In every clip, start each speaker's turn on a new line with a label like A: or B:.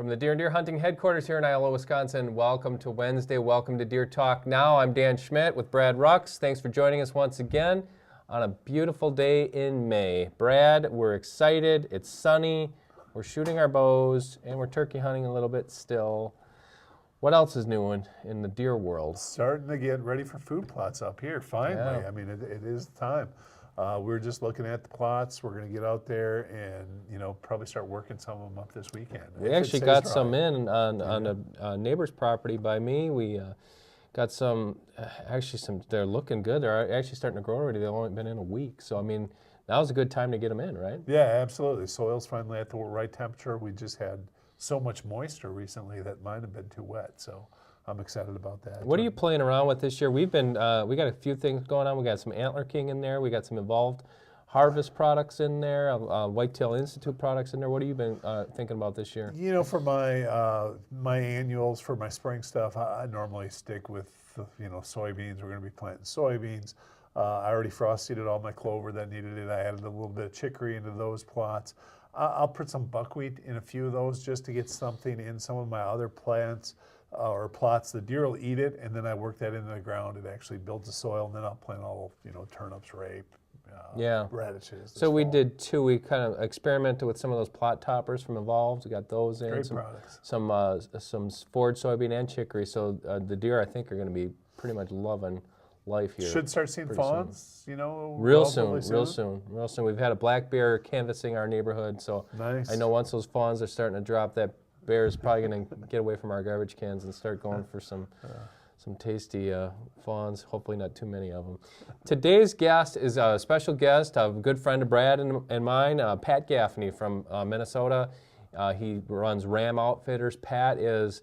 A: From the Deer and Deer Hunting headquarters here in Iola, Wisconsin, welcome to Wednesday. Welcome to Deer Talk Now. I'm Dan Schmidt with Brad Rux. Thanks for joining us once again on a beautiful day in May. Brad, we're excited. It's sunny. We're shooting our bows, and we're turkey hunting a little bit still. What else is new in the deer world?
B: Starting to get ready for food plots up here, finally.
A: Yeah.
B: I mean, it is time. We're just looking at the plots. We're going to get out there and, probably start working some of them up this weekend.
A: We actually got some in on a neighbor's property by me. We got some, they're looking good. They're actually starting to grow already. They've only been in a week. So, I mean, now's a good time to get them in, right?
B: Yeah, absolutely. Soil's finally at the right temperature. We just had so much moisture recently that might have been too wet. So I'm excited about that.
A: What are you playing around with this year? We've been, we got a few things going on. We got some Antler King in there. We got some Evolved Harvest products in there, Whitetail Institute products in there. What have you been thinking about this year?
B: For my annuals, for my spring stuff, I normally stick with, soybeans. We're going to be planting soybeans. I already frost seeded all my clover that needed it. I added a little bit of chicory into those plots. I'll put some buckwheat in a few of those just to get something in some of my other plants or plots. The deer will eat it, and then I work that into the ground. It actually builds the soil, and then I'll plant all, turnips, rape, radishes.
A: So we did too. We kind of experimented with some of those plot toppers from Evolved. We got those in.
B: Great products.
A: Some forage soybean and chicory. So the deer, I think, are going to be pretty much loving life here.
B: Should start seeing fawns,
A: real soon. We've had a black bear canvassing our neighborhood, so
B: nice.
A: I know once those fawns are starting to drop, that bear is probably going to get away from our garbage cans and start going for some tasty fawns, hopefully not too many of them. Today's guest is a special guest, a good friend of Brad and mine, Pat Gaffney from Minnesota. He runs Ram Outfitters. Pat is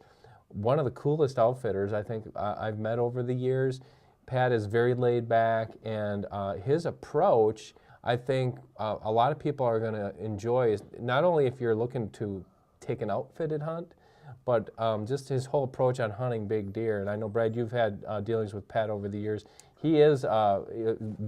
A: one of the coolest outfitters I think I've met over the years. Pat is very laid back, and his approach, I think a lot of people are going to enjoy, is not only if you're looking to take an outfitted hunt, but just his whole approach on hunting big deer. And I know, Brad, you've had dealings with Pat over the years. He is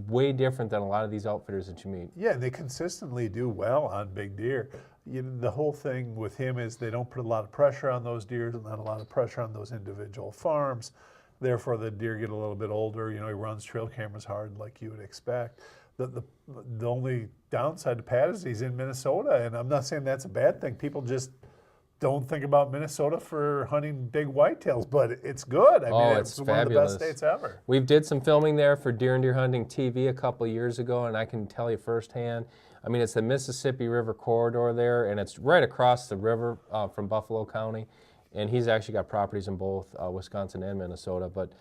A: way different than a lot of these outfitters that you meet.
B: Yeah, they consistently do well on big deer. The whole thing with him is they don't put a lot of pressure on those deer, not a lot of pressure on those individual farms. Therefore, the deer get a little bit older. He runs trail cameras hard like you would expect. The only downside to Pat is he's in Minnesota, and I'm not saying that's a bad thing. People just don't think about Minnesota for hunting big whitetails, but it's good. I mean, it's one of the best states ever.
A: We did some filming there for Deer and Deer Hunting TV a couple of years ago, and I can tell you firsthand, I mean, it's the Mississippi River corridor there, and it's right across the river from Buffalo County. And he's actually got properties in both Wisconsin and Minnesota, but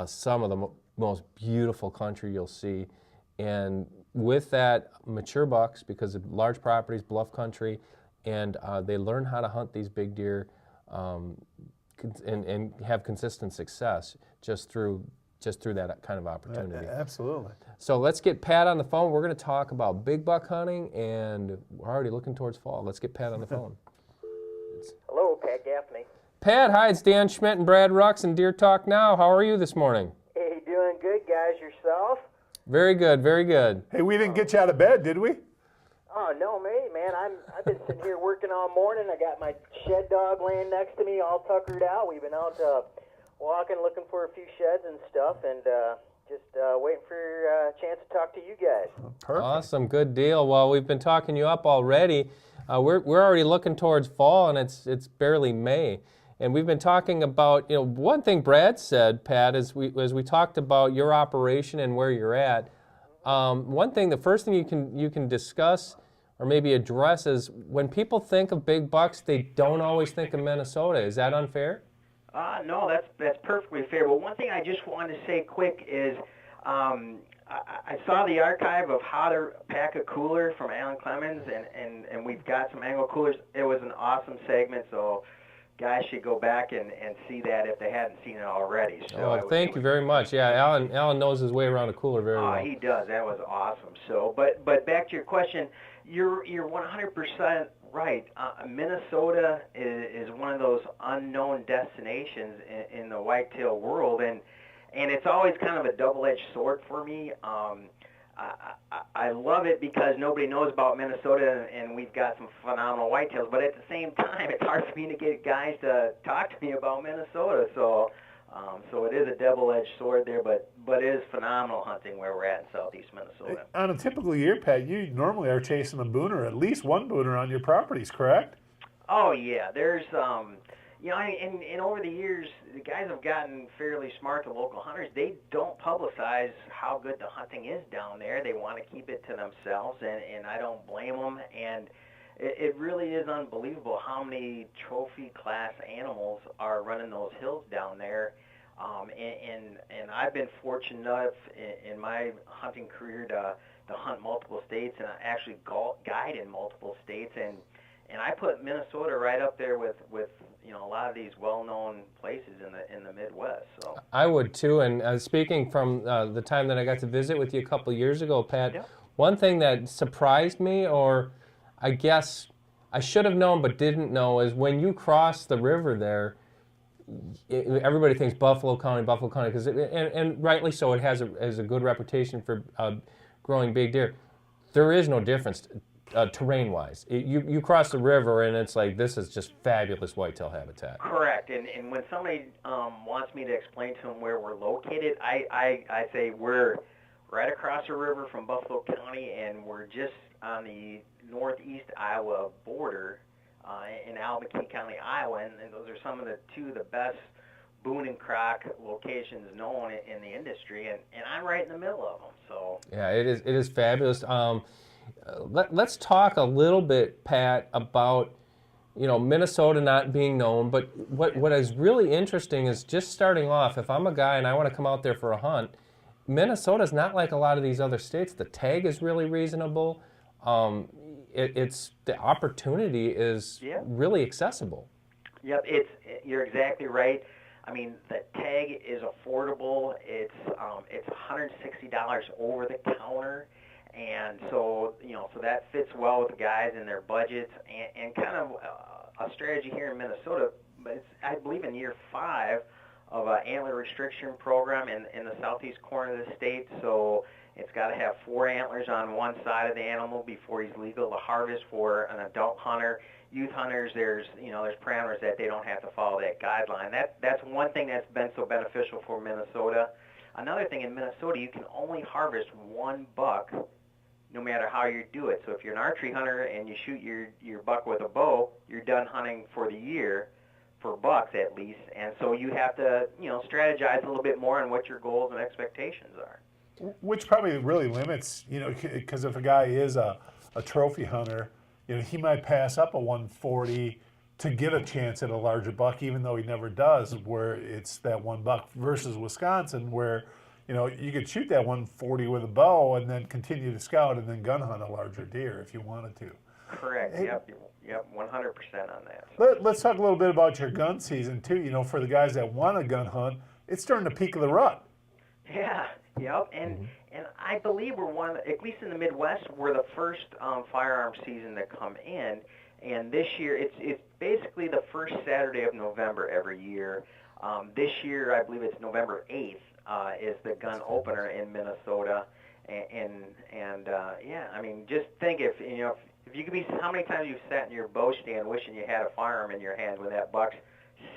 A: some of the most beautiful country you'll see. And with that, mature bucks, because of large properties, bluff country, and they learn how to hunt these big deer and have consistent success just through that kind of opportunity.
B: Absolutely.
A: So let's get Pat on the phone. We're going to talk about big buck hunting, and we're already looking towards fall. Let's get Pat on the phone.
C: Hello, Pat Gaffney.
A: Pat, hi, it's Dan Schmidt and Brad Rux and Deer Talk Now. How are you this morning?
C: Hey, doing good, guys. Yourself?
A: Very good, very good.
B: Hey, we didn't get you out of bed, did we?
C: Oh, no, man. I've been sitting here working all morning. I got my shed dog laying next to me, all tuckered out. We've been out walking, looking for a few sheds and stuff, and just waiting for a chance to talk to you guys.
B: Perfect.
A: Awesome, good deal. Well, we've been talking you up already. We're already looking towards fall, and it's barely May. And we've been talking about, one thing Brad said, Pat, as we talked about your operation and where you're at. One thing, the first thing you can discuss or maybe address is when people think of big bucks, they don't always think of Minnesota. Is that unfair?
C: No, that's perfectly fair. But one thing I just wanted to say quick is I saw the archive of How to Pack a Cooler from Alan Clemens, and we've got some angle coolers. It was an awesome segment, so guys should go back and see that if they hadn't seen it already. So
A: thank you very much. Yeah, Alan knows his way around a cooler very well.
C: He does. That was awesome. So, but back to your question, you're 100% right. Minnesota is one of those unknown destinations in the whitetail world, and it's always kind of a double-edged sword for me. I love it because nobody knows about Minnesota, and we've got some phenomenal whitetails. But at the same time, it's hard for me to get guys to talk to me about Minnesota. So, so it is a double-edged sword there, but it is phenomenal hunting where we're at in southeast Minnesota.
B: On a typical year, Pat, you normally are chasing a booner, at least one booner on your properties, correct?
C: Oh yeah, there's you know, and over the years, the guys have gotten fairly smart. The local hunters, they don't publicize how good the hunting is down there. They want to keep it to themselves, and I don't blame them. And it really is unbelievable how many trophy class animals are running those hills down there. And I've been fortunate enough in my hunting career to hunt multiple states, and I actually guide in multiple states, and I put Minnesota right up there with you know, a lot of these well-known places in the Midwest. So
A: I would too. And speaking from the time that I got to visit with you a couple of years ago, Pat,
C: Yep.
A: one thing that surprised me, or I guess I should have known but didn't know, is when you cross the river there, everybody thinks Buffalo County, because and rightly so, it has a good reputation for growing big deer. There is no difference terrain-wise. You cross the river and it's like, this is just fabulous whitetail habitat.
C: correct. And when somebody wants me to explain to them where we're located, I say we're right across the river from Buffalo County, and we're just on the northeast Iowa border in Albuquerque County, Iowa, and those are some of two of the best Boone and Croc locations known in the industry, and I'm right in the middle of them. So
A: Yeah, it is fabulous. Let's talk a little bit, Pat, about, you know, Minnesota not being known, but what is really interesting is, just starting off, if I'm a guy and I want to come out there for a hunt, Minnesota's not like a lot of these other states. The tag is really reasonable. It's the opportunity is
C: Yeah.
A: really accessible.
C: yep, you're exactly right. I mean, the tag is affordable. It's $160 over the counter. And so, you know, so that fits well with the guys and their budgets, and kind of a strategy here in Minnesota. But it's, I believe, in year 5 of an antler restriction program in the southeast corner of the state. So it's got to have 4 antlers on one side of the animal before he's legal to harvest for an adult hunter. Youth hunters, there's parameters that they don't have to follow that guideline. That's one thing that's been so beneficial for Minnesota. Another thing, in Minnesota, you can only harvest 1 buck no matter how you do it. So if you're an archery hunter and you shoot your buck with a bow, you're done hunting for the year, for bucks at least. And so you have to, you know, strategize a little bit more on what your goals and expectations are.
B: Which probably really limits, you know, because if a guy is a trophy hunter, you know, he might pass up a 140 to get a chance at a larger buck, even though he never does, where it's that 1 buck versus Wisconsin, where, you know, you could shoot that 140 with a bow and then continue to scout and then gun hunt a larger deer if you wanted to.
C: Correct.
B: Hey,
C: Yep. 100% on that. So.
B: Let's talk a little bit about your gun season too. You know, for the guys that want to gun hunt, it's during the peak of the rut.
C: Yeah. Yep. And I believe we're one, at least in the Midwest, we're the first firearm season to come in. And this year, it's basically the first Saturday of November every year. This year, I believe it's November 8th. Is the gun opener in Minnesota, and yeah, I mean, just think if you could be, how many times you've sat in your bow stand wishing you had a firearm in your hand when that buck's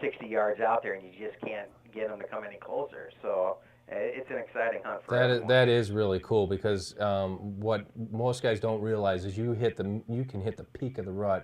C: 60 yards out there and you just can't get them to come any closer. So it's an exciting hunt for everyone.
A: That is really cool, because what most guys don't realize is you can hit the peak of the rut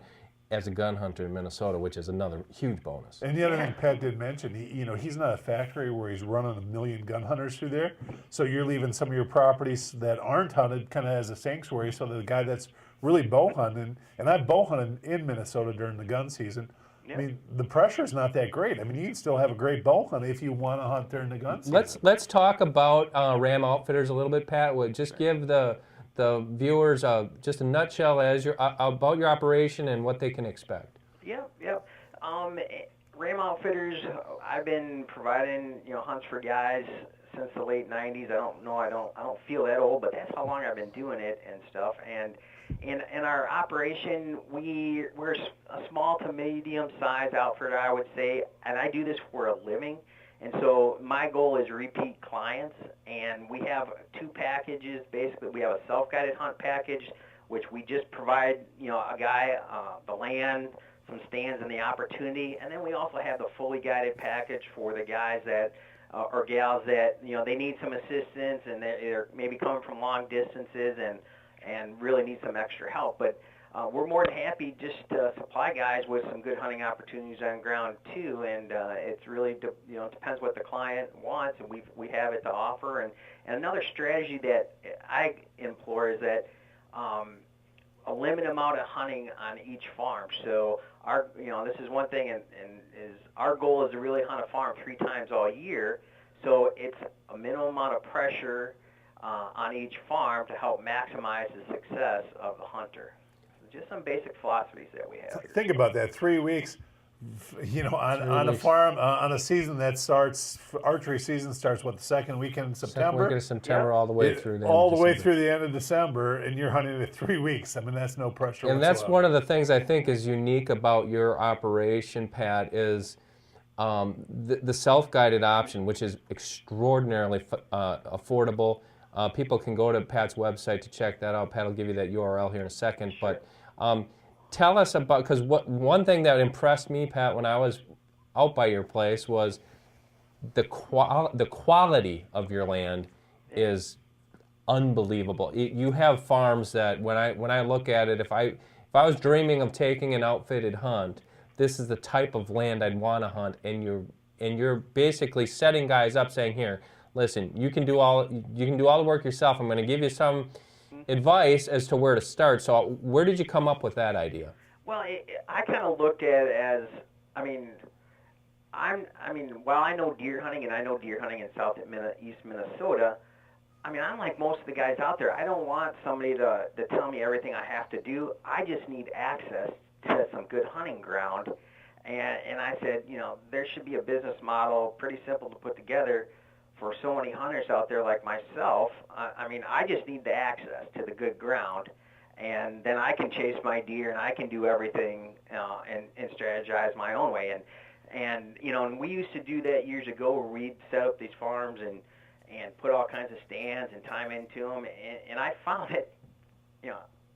A: as a gun hunter in Minnesota, which is another huge bonus.
B: And the other thing Pat did mention, he's not a factory where he's running a million gun hunters through there. So you're leaving some of your properties that aren't hunted kind of as a sanctuary, so that the guy that's really bow hunting, and I've bow hunted in Minnesota during the gun season.
C: Yeah.
B: I mean, the pressure's not that great. I mean, you can still have a great bow hunt if you want to hunt during the gun season.
A: Let's talk about Ram Outfitters a little bit, Pat. Just give the viewers just a nutshell about your operation and what they can expect.
C: Yep. Ram Outfitters, I've been providing hunts for guys since the late '90s. I don't feel that old, but that's how long I've been doing it and stuff. And in our operation, we're a small to medium size outfitter, I would say, and I do this for a living. And so my goal is repeat clients, and we have 2 packages. Basically, we have a self-guided hunt package, which we just provide, a guy the land, some stands, and the opportunity. And then we also have the fully guided package for the guys that or gals that they need some assistance, and they're maybe coming from long distances and really need some extra help. But we're more than happy just to supply guys with some good hunting opportunities on ground too, and it's really it depends what the client wants, and we have it to offer. And another strategy that I implore is that a limited amount of hunting on each farm. So our this is one thing, and is our goal is to really hunt a farm 3 times all year. So it's a minimum amount of pressure on each farm to help maximize the success of the hunter. Just some basic philosophies that we have here.
B: Think about that, 3 weeks, on a farm, on a season that starts, archery season starts, what, the second weekend in September?
A: Second week of September, all the way through the end
B: all
A: of
B: the way
A: December.
B: through the end of December, and you're hunting it 3 weeks. I mean, that's no pressure
A: And
B: whatsoever.
A: that's one of the things I think is unique about your operation, Pat, is the self-guided option, which is extraordinarily affordable. People can go to Pat's website to check that out. Pat will give you that URL here in a second.
C: Sure.
A: But tell us about, because one thing that impressed me, Pat, when I was out by your place was the quality of your land is unbelievable. You have farms that when I look at it, if I was dreaming of taking an outfitted hunt, this is the type of land I'd want to hunt, and you're basically setting guys up, saying, here, listen, you can do all the work yourself. I'm going to give you some advice as to where to start. So where did you come up with that idea?
C: Well, I kind of looked at it as, while I know deer hunting, and I know deer hunting in East Minnesota, I'm like most of the guys out there. I don't want somebody to tell me everything I have to do. I just need access to some good hunting ground. And I said, there should be a business model, pretty simple to put together, for so many hunters out there like myself. I just need the access to the good ground, and then I can chase my deer, and I can do everything and strategize my own way. And we used to do that years ago, where we'd set up these farms and put all kinds of stands and time into them. And I found that,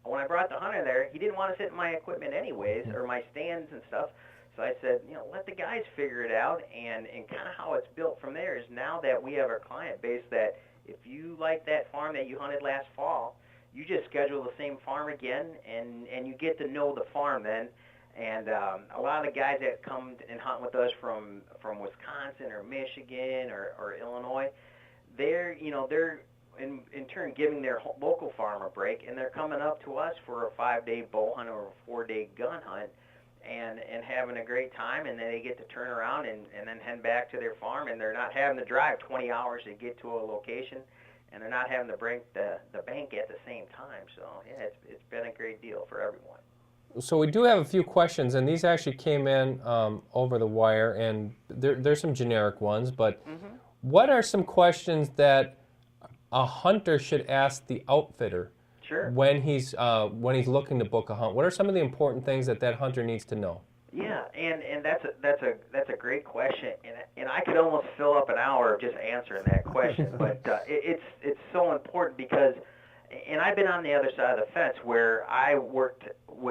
C: when I brought the hunter there, he didn't want to sit in my equipment anyways, or my stands and stuff. So I said, let the guys figure it out, and kind of how it's built from there is, now that we have our client base, that if you like that farm that you hunted last fall, you just schedule the same farm again, and you get to know the farm then. And a lot of the guys that come and hunt with us from Wisconsin or Michigan or Illinois, they're in turn giving their local farm a break, and they're coming up to us for a 5-day bow hunt or a 4-day gun hunt, and having a great time, and then they get to turn around and then head back to their farm, and they're not having to drive 20 hours to get to a location, and they're not having to break the bank at the same time. So yeah, it's been a great deal for everyone.
A: So we do have a few questions, and these actually came in over the wire, and there's some generic ones, but what are some questions that a hunter should ask the outfitter
C: Sure.
A: when he's looking to book a hunt? What are some of the important things that hunter needs to know?
C: Yeah, and that's a great question, and I could almost fill up an hour of just answering that question, but it's so important because, and I've been on the other side of the fence where I worked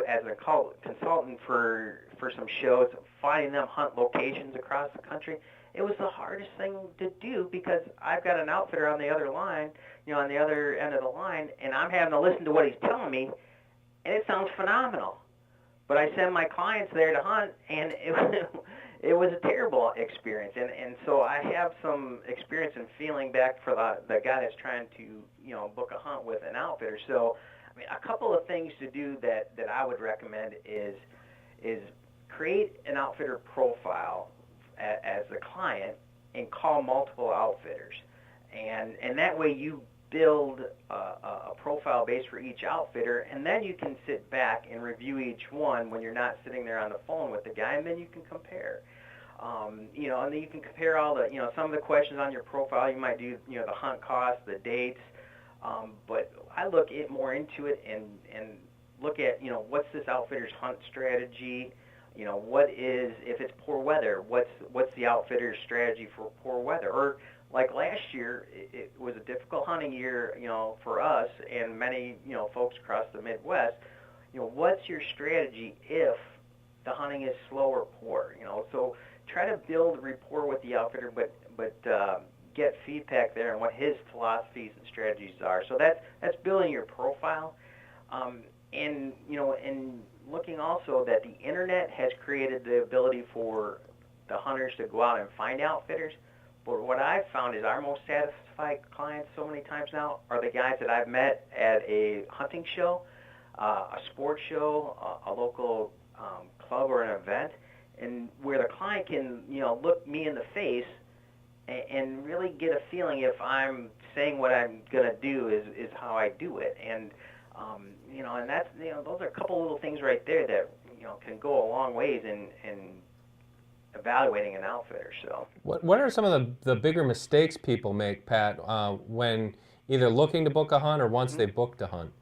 C: as a consultant for some shows, finding them hunt locations across the country. It was the hardest thing to do because I've got an outfitter on the other line, on the other end of the line, and I'm having to listen to what he's telling me, and it sounds phenomenal. But I send my clients there to hunt, and it was a terrible experience. And so I have some experience in feeling back for the guy that's trying to book a hunt with an outfitter. So a couple of things to do that I would recommend is create an outfitter profile as the client and call multiple outfitters, and that way you build a profile base for each outfitter, and then you can sit back and review each one when you're not sitting there on the phone with the guy, and then you can compare. And then you can compare all the, some of the questions on your profile. You might do, the hunt cost, the dates, but I look more into it and look at, what's this outfitter's hunt strategy, You know, what is, if it's poor weather, what's the outfitter's strategy for poor weather? Or like last year, it was a difficult hunting year, you know, for us and many, you know, folks across the Midwest. You know, what's your strategy if the hunting is slow or poor? You know, so try to build rapport with the outfitter, but get feedback there on what his philosophies and strategies are. So that's building your profile, and you know, and looking also that the internet has created the ability for the hunters to go out and find outfitters. But what I've found is our most satisfied clients so many times now are the guys that I've met at a hunting show, a sports show, a local club or an event, and where the client can, you know, look me in the face and really get a feeling if I'm saying what I'm gonna do is how I do it. And you know, and that's, you know, those are a couple little things right there that, you know, can go a long ways in evaluating an outfitter. So
A: What are some of the bigger mistakes people make, Pat, when either looking to book a hunt or once they booked a hunt?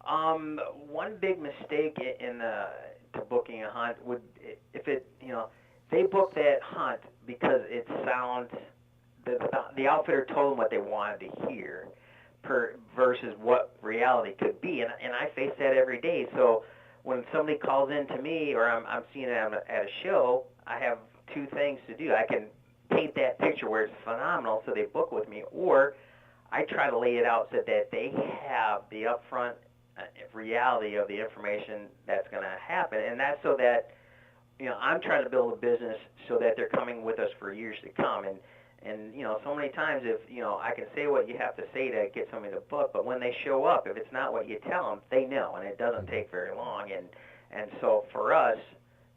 C: One big mistake to booking a hunt would, if it, you know, they book that hunt because it sounds, the outfitter told them what they wanted to hear, versus what reality could be, and I face that every day. So when somebody calls in to me, or I'm seeing it at a show, I have two things to do. I can paint that picture where it's phenomenal, so they book with me, or I try to lay it out so that they have the upfront reality of the information that's going to happen, and that's so that, you know, I'm trying to build a business so that they're coming with us for years to come. And you know, so many times, if, you know, I can say what you have to say to get somebody to book, but when they show up, if it's not what you tell them, they know, and it doesn't take very long. And so for us,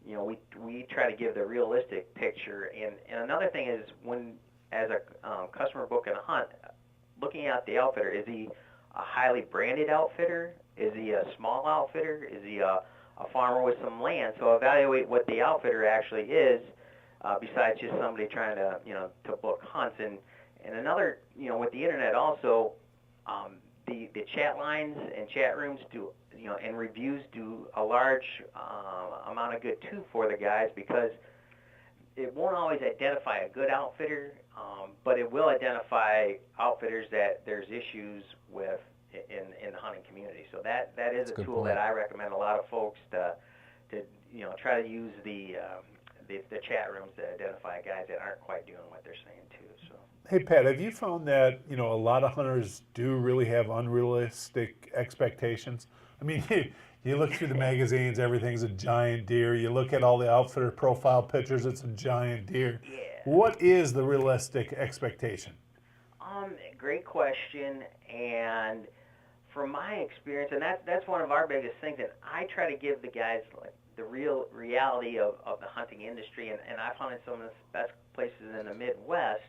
C: you know, we try to give the realistic picture. And another thing is, when, as a customer booking a hunt, looking at the outfitter, is he a highly branded outfitter? Is he a small outfitter? Is he a farmer with some land? So evaluate what the outfitter actually is, besides just somebody trying to, you know, to book hunts. And another, you know, with the internet also, the chat lines and chat rooms do, you know, and reviews do a large amount of good too for the guys, because it won't always identify a good outfitter, but it will identify outfitters that there's issues with in the hunting community. So that is a tool that I recommend a lot of folks to you know, try to use the chat rooms to identify guys that aren't quite doing what they're saying too. So.
B: Hey Pat, have you found that, you know, a lot of hunters do really have unrealistic expectations? I mean, you look through the magazines, everything's a giant deer. You look at all the outfitter profile pictures, it's a giant deer.
C: Yeah.
B: What is the realistic expectation?
C: Great question. And from my experience, and that's one of our biggest things, and I try to give the guys, like, the real reality of the hunting industry, and I've hunted some of the best places in the Midwest.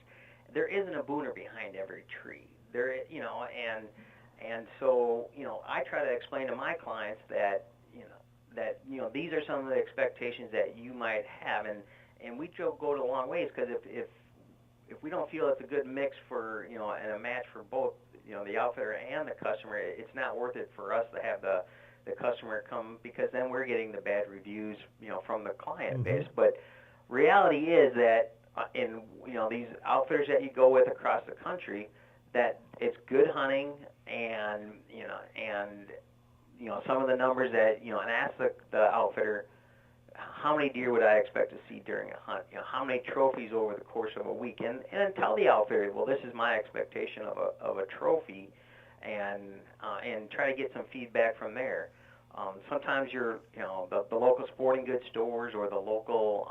C: There isn't a booner behind every tree. There, you know, and so, you know, I try to explain to my clients that, you know, these are some of the expectations that you might have, and we go to a long ways, because if we don't feel it's a good mix for, you know, and a match for both, you know, the outfitter and the customer, it's not worth it for us to have the customer come, because then we're getting the bad reviews, you know, from the client base. But reality is that in, you know, these outfitters that you go with across the country, that it's good hunting, and you know some of the numbers that, you know, and ask the outfitter, how many deer would I expect to see during a hunt? You know, how many trophies over the course of a week? And tell the outfitter, well, this is my expectation of a trophy, and try to get some feedback from there. Sometimes you know, the local sporting goods stores or the local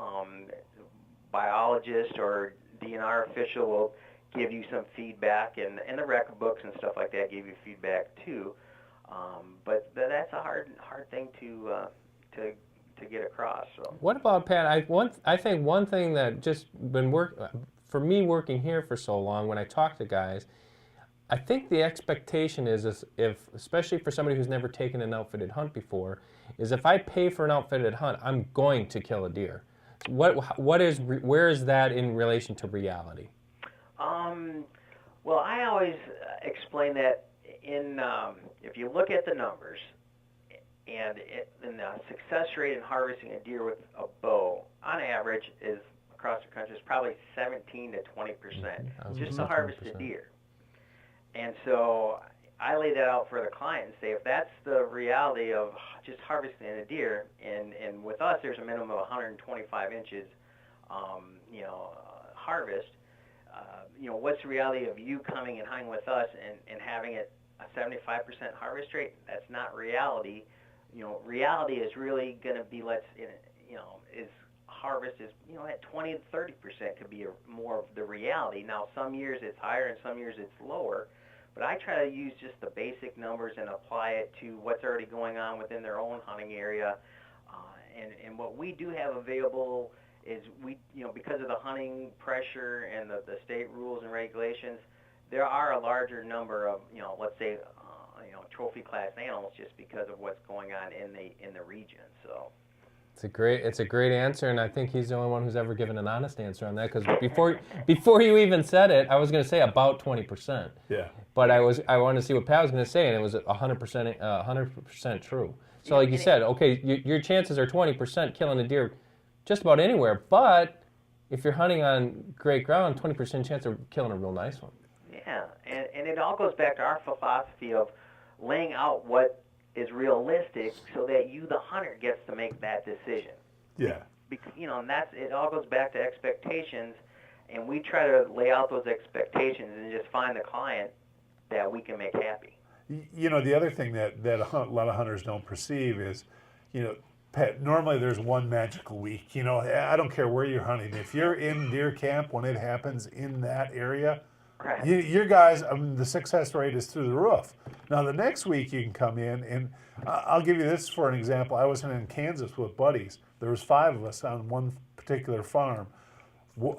C: biologist or DNR official will give you some feedback, and the record books and stuff like that give you feedback too. But that's a hard thing to get across. So.
A: What about, Pat? I think one thing that just been for me working here for so long, when I talk to guys, I think the expectation is if, especially for somebody who's never taken an outfitted hunt before, is if I pay for an outfitted hunt, I'm going to kill a deer. Where is that in relation to reality?
C: Well, I always explain that if you look at the numbers, and the success rate in harvesting a deer with a bow, on average, is across the country is probably 17 to 20%, just to harvest a deer. And so I lay that out for the client and say, if that's the reality of just harvesting a deer, and with us there's a minimum of 125 inches, harvest. What's the reality of you coming and hunting with us and having it a 75% harvest rate? That's not reality. Reality is really going to be is harvest is at 20 to 30% could be more of the reality. Now some years it's higher and some years it's lower, but I try to use just the basic numbers and apply it to what's already going on within their own hunting area. And what we do have available is because of the hunting pressure and the state rules and regulations, there are a larger number of, let's say, trophy class animals just because of what's going on in the region. So
A: it's a great answer, and I think he's the only one who's ever given an honest answer on that. Because before you even said it, I was going to say about 20%.
B: Yeah.
A: But I wanted to see what Pat was going to say, and it was 100% true. So like you said, okay, your chances are 20% killing a deer just about anywhere, but if you're hunting on great ground, 20% chance of killing a real nice one.
C: Yeah, and it all goes back to our philosophy of laying out what is realistic so that you, the hunter, gets to make that decision.
B: Yeah.
C: Because, and it all goes back to expectations, and we try to lay out those expectations and just find the client that we can make happy.
B: The other thing that a lot of hunters don't perceive is, Pat, normally there's one magical week. I don't care where you're hunting. If you're in deer camp when it happens in that area,
C: right.
B: your guys, the success rate is through the roof. Now, the next week you can come in, and I'll give you this for an example. I was in Kansas with buddies. There was 5 of us on one particular farm.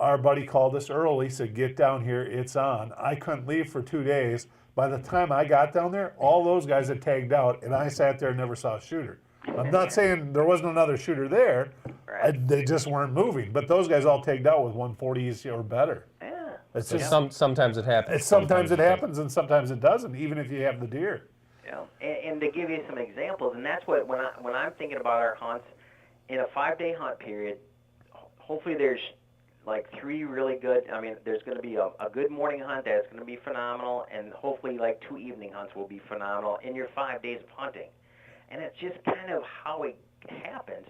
B: Our buddy called us early, said, get down here, it's on. I couldn't leave for 2 days. By the time I got down there, all those guys had tagged out, and I sat there and never saw a shooter. I'm not saying there wasn't another shooter there.
C: Right.
B: They just weren't moving. But those guys all tagged out with 140s or better.
C: Yeah.
B: It's
A: So
B: just
A: sometimes it happens.
B: sometimes it happens, and sometimes it doesn't, even if you have the deer.
C: Yeah. And to give you some examples, and that's what when I'm thinking about our hunts, in a 5-day hunt period, hopefully there's like 3 really good. There's going to be a good morning hunt that's going to be phenomenal, and hopefully like 2 evening hunts will be phenomenal in your 5 days of hunting. And it's just kind of how it happens.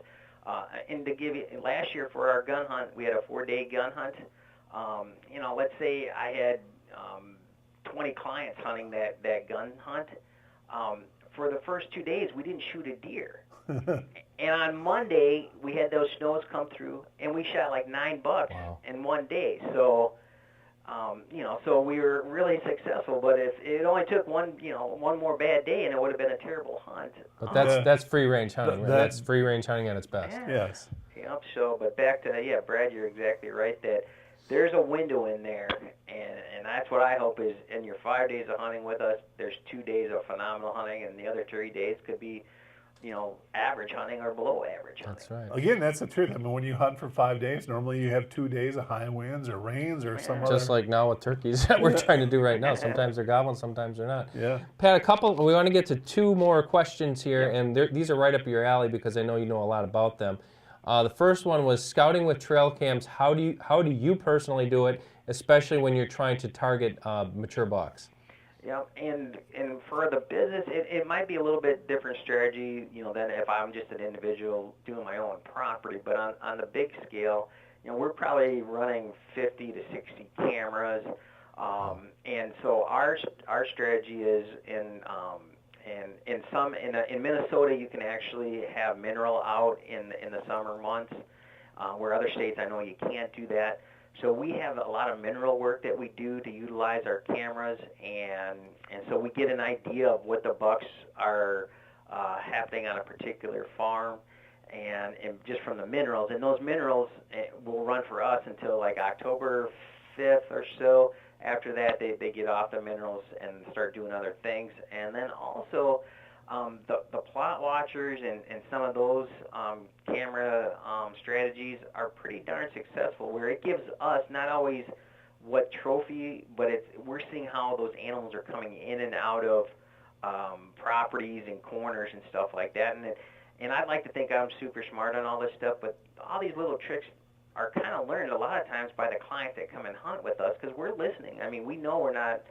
C: And to give you, last year for our gun hunt, we had a 4-day gun hunt. Let's say I had 20 clients hunting that gun hunt. For the first 2 days, we didn't shoot a deer. And on Monday, we had those snows come through, and we shot like 9 bucks in 1 day. So, so we were really successful. But if it only took one more bad day, and it would have been a terrible hunt.
A: But that's free range hunting. Right? That's free range hunting at its best.
C: Yeah.
B: Yes.
C: Yep. So, but back to Brad, you're exactly right that there's a window in there, and that's what I hope is in your 5 days of hunting with us. There's 2 days of phenomenal hunting, and the other 3 days could be average hunting or below average hunting.
A: That's right.
B: Again, that's the truth. When you hunt for 5 days, normally you have 2 days of high winds or rains or some other.
A: Just like now with turkeys that we're trying to do right now. Sometimes they're gobbling, sometimes they're not.
B: Yeah.
A: Pat, we want to get to 2 more questions here, and these are right up your alley because I know you know a lot about them. The first one was scouting with trail cams. How do you personally do it, especially when you're trying to target mature bucks?
C: Yeah, and for the business, it might be a little bit different strategy, than if I'm just an individual doing my own property. But on the big scale, we're probably running 50 to 60 cameras, and so our strategy is in Minnesota you can actually have mineral out in the summer months, where other states I know you can't do that. So we have a lot of mineral work that we do to utilize our cameras, and so we get an idea of what the bucks are happening on a particular farm, and just from the minerals. And those minerals will run for us until like October 5th or so. After that, they get off the minerals and start doing other things. And then also the plot watchers and some of those camera strategies are pretty darn successful, where it gives us not always what trophy, but we're seeing how those animals are coming in and out of properties and corners and stuff like that. And I'd like to think I'm super smart on all this stuff, but all these little tricks are kind of learned a lot of times by the clients that come and hunt with us because we're listening. I mean, we know we're not,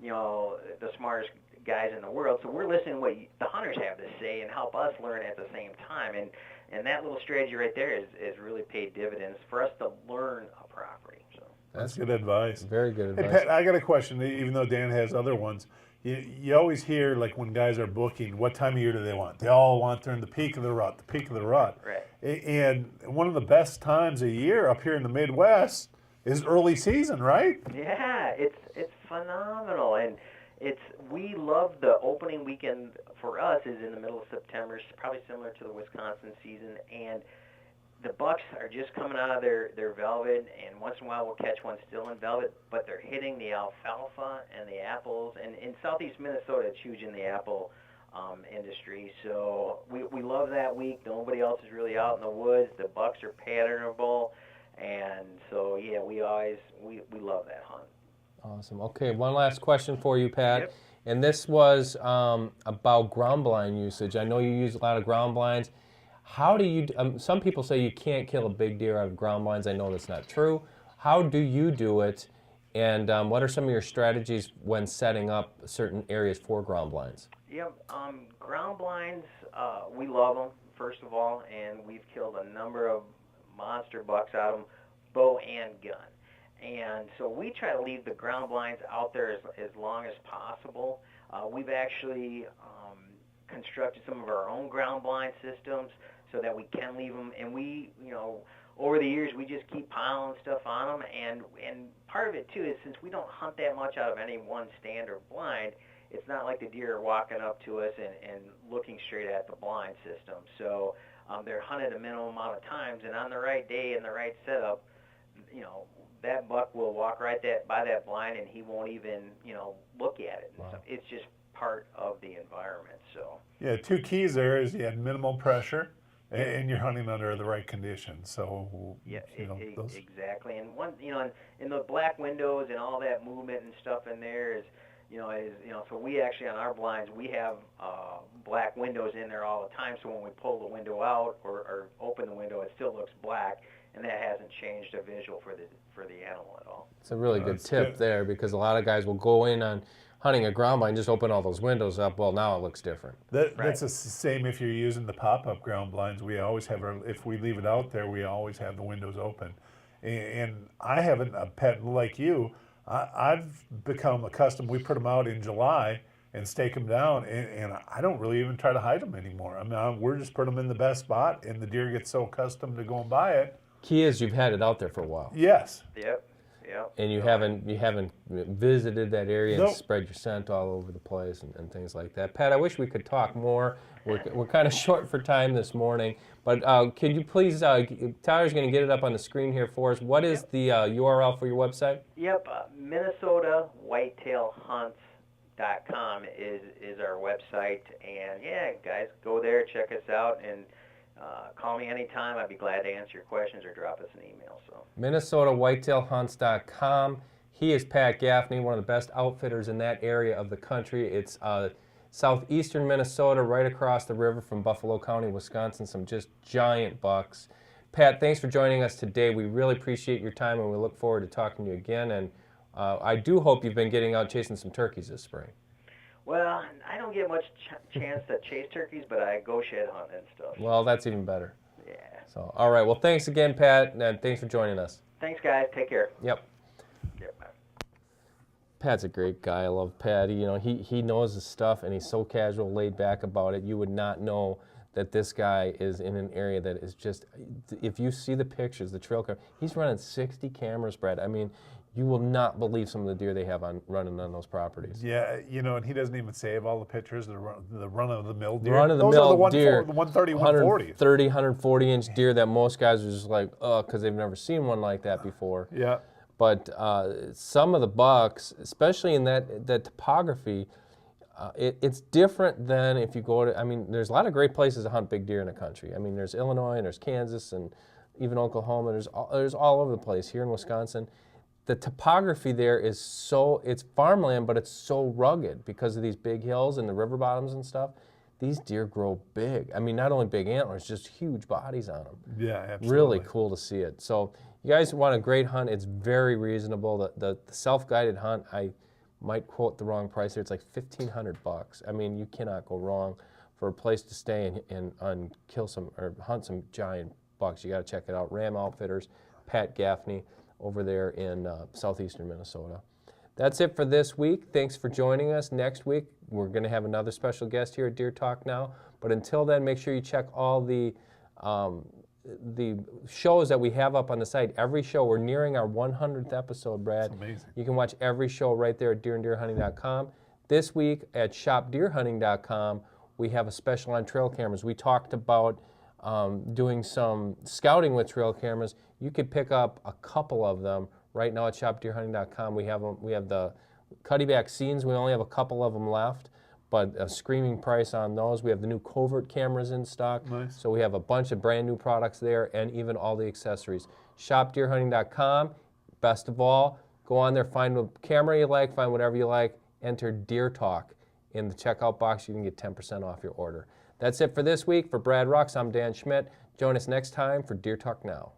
C: the smartest guys in the world, so we're listening to what the hunters have to say and help us learn at the same time. And that little strategy right there is really paid dividends for us to learn a property. So
B: That's good advice.
A: Very good
B: Hey,
A: advice.
B: Pat, I got a question, even though Dan has other ones. You always hear, like, when guys are booking, what time of year do they want? They all want during the peak of the rut,
C: Right.
B: And one of the best times of year up here in the Midwest is early season, right?
C: Yeah, it's phenomenal, and we love the opening weekend for us is in the middle of September. It's probably similar to the Wisconsin season, and the bucks are just coming out of their velvet, and once in a while we'll catch one still in velvet, but they're hitting the alfalfa and the apples, and in southeast Minnesota it's huge in the apple industry, so we love that week. Nobody else is really out in the woods. The bucks are patternable, and so yeah, we love that hunt.
A: Awesome. Okay, one last question for you, Pat.
C: Yep.
A: And this was about ground blind usage. I know you use a lot of ground blinds. How do you, some people say you can't kill a big deer out of ground blinds. I know that's not true. How do you do it? And what are some of your strategies when setting up certain areas for ground blinds?
C: Yep, ground blinds, we love them, first of all, and we've killed a number of monster bucks out of them, bow and gun. And so we try to leave the ground blinds out there as long as possible. We've actually constructed some of our own ground blind systems so that we can leave them. And we, over the years, we just keep piling stuff on them. And part of it, too, is since we don't hunt that much out of any one stand or blind, it's not like the deer are walking up to us and looking straight at the blind system. So they're hunted a minimum amount of times, and on the right day and the right setup, that buck will walk right by that blind, and he won't even, look at it.
A: Wow.
C: So it's just part of the environment. So
B: Yeah, two keys there is you had minimal pressure and you're hunting under the right conditions. So,
C: yeah,
B: those.
C: exactly. And one, in the black windows and all that movement and stuff in there is, so we actually on our blinds we have black windows in there all the time. So when we pull the window out or open the window, it still looks black. And that hasn't changed the visual for the animal at all.
A: It's a really good
B: That's
A: tip
B: good.
A: there because a lot of guys will go in on hunting a ground blind, just open all those windows up. Well, now it looks different.
B: That's the same if you're using the pop-up ground blinds. We always have if we leave it out there, we always have the windows open. And I haven't, a pet like you, I've become accustomed. We put them out in July and stake them down, and I don't really even try to hide them anymore. I mean, we're just putting them in the best spot, and the deer get so accustomed to going by it.
A: Key is you've had it out there for a while.
B: Yes.
C: Yep.
A: And you haven't visited that area and
B: Nope.
A: spread your scent all over the place and things like that. Pat, I wish we could talk more. We're kind of short for time this morning, but can you please, Tyler's going to get it up on the screen here for us. What is the URL for your website?
C: Yep. MinnesotaWhitetailHunts.com is our website, and yeah, guys, go there, check us out, and call me anytime. I'd be glad to answer your questions or drop us an email. So
A: MinnesotaWhitetailHunts.com. He is Pat Gaffney, one of the best outfitters in that area of the country. It's southeastern Minnesota, right across the river from Buffalo County, Wisconsin. Some just giant bucks. Pat, thanks for joining us today. We really appreciate your time, and we look forward to talking to you again. And I do hope you've been getting out chasing some turkeys this spring.
C: well, I don't get much chance to chase turkeys, but I go shed hunting and stuff.
A: Well, that's even better.
C: Yeah.
A: So, all right. Well, thanks again, Pat, and thanks for joining us.
C: Thanks, guys. Take care.
A: Yep.
C: Yep. Bye.
A: Pat's a great guy. I love Pat. He knows his stuff, and he's so casual, laid back about it. You would not know that this guy is in an area that is just, if you see the pictures, the trail camera, he's running 60 cameras, Brad. I mean, you will not believe some of the deer they have running on those properties.
B: Yeah, and he doesn't even save all the pictures, the run-of-the-mill deer.
A: Run-of-the-mill
B: Those are
A: deer,
B: the 130, 140.
A: 130, 140-inch deer that most guys are just like, because they've never seen one like that before.
B: Yeah.
A: But some of the bucks, especially in that topography, it's different than if you go to, I mean, there's a lot of great places to hunt big deer in the country. I mean, there's Illinois and there's Kansas and even Oklahoma. There's all over the place. Here in Wisconsin, the topography there is it's farmland, but it's so rugged because of these big hills and the river bottoms and stuff. These deer grow big. I mean, not only big antlers, just huge bodies on them.
B: Yeah, absolutely.
A: Really cool to see it. So you guys want a great hunt, it's very reasonable. The self-guided hunt, I might quote the wrong price here, it's like $1,500. I mean, you cannot go wrong for a place to stay and kill some or hunt some giant bucks. You got to check it out. Ram Outfitters, Pat Gaffney over there in southeastern Minnesota. That's it for this week. Thanks for joining us. Next week, we're going to have another special guest here at Deer Talk Now. But until then, make sure you check all the shows that we have up on the site. Every show, we're nearing our 100th episode, Brad.
B: That's amazing.
A: You can watch every show right there at deeranddeerhunting.com. This week at shopdeerhunting.com, we have a special on trail cameras. We talked about doing some scouting with trail cameras. You could pick up a couple of them right now at shopdeerhunting.com. We have the Cuddyback Scenes. We only have a couple of them left, but a screaming price on those. We have the new covert cameras in stock.
B: Nice.
A: So we have a bunch of brand new products there and even all the accessories. Shopdeerhunting.com. Best of all, go on there, find a camera you like, find whatever you like, enter Deer Talk in the checkout box. You can get 10% off your order. That's it for this week. For Brad Rux, I'm Dan Schmidt. Join us next time for Deer Talk Now.